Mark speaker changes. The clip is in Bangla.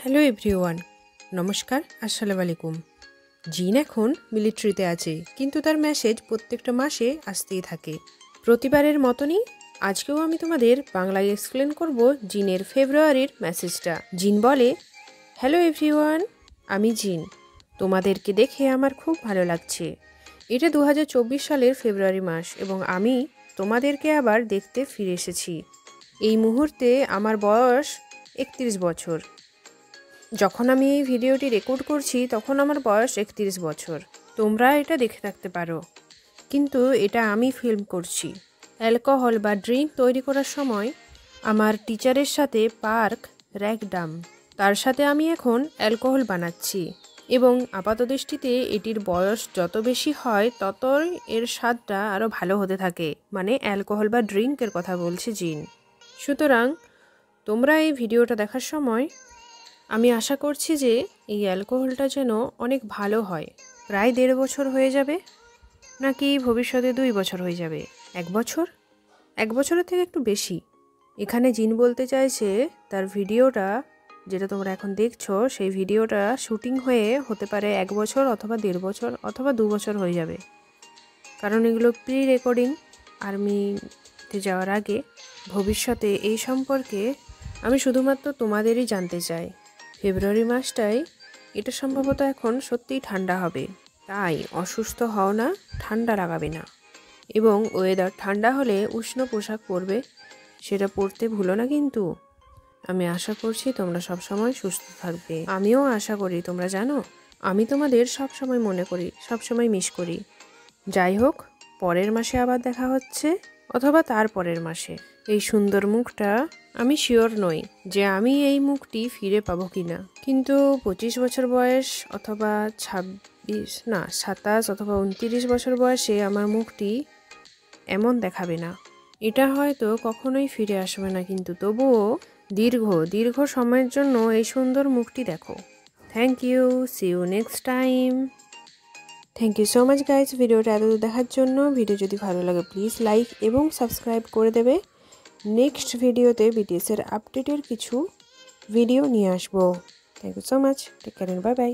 Speaker 1: হ্যালো এভরিওয়ান, নমস্কার, আসসালামু আলাইকুম। জিন এখন মিলিটারিতে আছে, কিন্তু তার মেসেজ প্রত্যেকটা মাসে আসতেই থাকে। প্রতিবারের মতনই আজকেও আমি তোমাদের বাংলায় এক্সপ্লেন করব জিনের ফেব্রুয়ারির মেসেজটা। জিন বলে, হ্যালো এভরিওয়ান, আমি জিন। তোমাদেরকে দেখে আমার খুব ভালো লাগছে। এটা 2024 সালের ফেব্রুয়ারি মাস এবং আমি তোমাদেরকে আবার দেখতে ফিরে এসেছি। এই মুহূর্তে আমার বয়স 31 বছর। যখন আমি এই ভিডিওটি রেকর্ড করছি তখন আমার বয়স 31 বছর। তোমরা এটা দেখে থাকতে পারো, কিন্তু এটা আমি ফিল্ম করছি। অ্যালকোহল বা ড্রিঙ্ক তৈরি করার সময় আমার টিচারের সাথে পার্ক র্যাকডাম, তার সাথে আমি এখন অ্যালকোহল বানাচ্ছি এবং আপাতদৃষ্টিতে এটির বয়স যত বেশি হয় ততই এর স্বাদটা আরও ভালো হতে থাকে। মানে অ্যালকোহল বা ড্রিঙ্কের কথা বলছি জিন। সুতরাং তোমরা এই ভিডিওটা দেখার সময় আমি আশা করছি যে এই অ্যালকোহলটা যেন অনেক ভালো হয়। প্রায় 1.5 বছর হয়ে যাবে, নাকি ভবিষ্যতে 2 বছর হয়ে যাবে? 1 বছর? 1 বছরের থেকে একটু বেশি। এখানে জিন বলতে চাইছে তার ভিডিওটা যেটা তোমরা এখন দেখছো, সেই ভিডিওটা শুটিং হয়ে হতে পারে 1 বছর অথবা 1.5 বছর অথবা 2 বছর হয়ে যাবে। কারণ এগুলো প্রি রেকর্ডিং আর্মিতে যাওয়ার আগে। ভবিষ্যতে এই সম্পর্কে আমি শুধুমাত্র তোমাদেরই জানতে চাই। ফেব্রুয়ারি মাসটাই এটা সম্ভবত এখন সত্যিই ঠান্ডা হবে, তাই অসুস্থ হও না, ঠান্ডা লাগাবে না। এবং ওয়েদার ঠান্ডা হলে উষ্ণ পোশাক পরবে, সেটা পরতে ভুলো না কিন্তু। আমি আশা করছি তোমরা সবসময় সুস্থ থাকবে। আমিও আশা করি, তোমরা জানো আমি তোমাদের সবসময় মনে করি, সবসময় মিস করি। যাই হোক, পরের মাসে আবার দেখা হচ্ছে, অথবা তার পরের মাসে। এই সুন্দর মুখটা আমি শিওর নই যে আমি এই মুখটি ফিরে পাবো কিনা, কিন্তু 25 বছর বয়স অথবা 27 অথবা 29 বছর বয়সে আমার মুখটি এমন দেখাবে না। এটা হয়তো কখনোই ফিরে আসবে না, কিন্তু তবুও দীর্ঘ সময়ের জন্য এই সুন্দর মুখটি দেখো। Thank you, see you next time. Thank you so much guys, ভিডিওটা এতদূর দেখার জন্য। ভিডিও যদি ভালো লাগে প্লিজ লাইক এবং সাবস্ক্রাইব করে দেবে। নেক্সট ভিডিওতে বিটিএসের আপডেটের কিছু ভিডিও নিয়ে আসবো। Thank you so much, take care, bye by.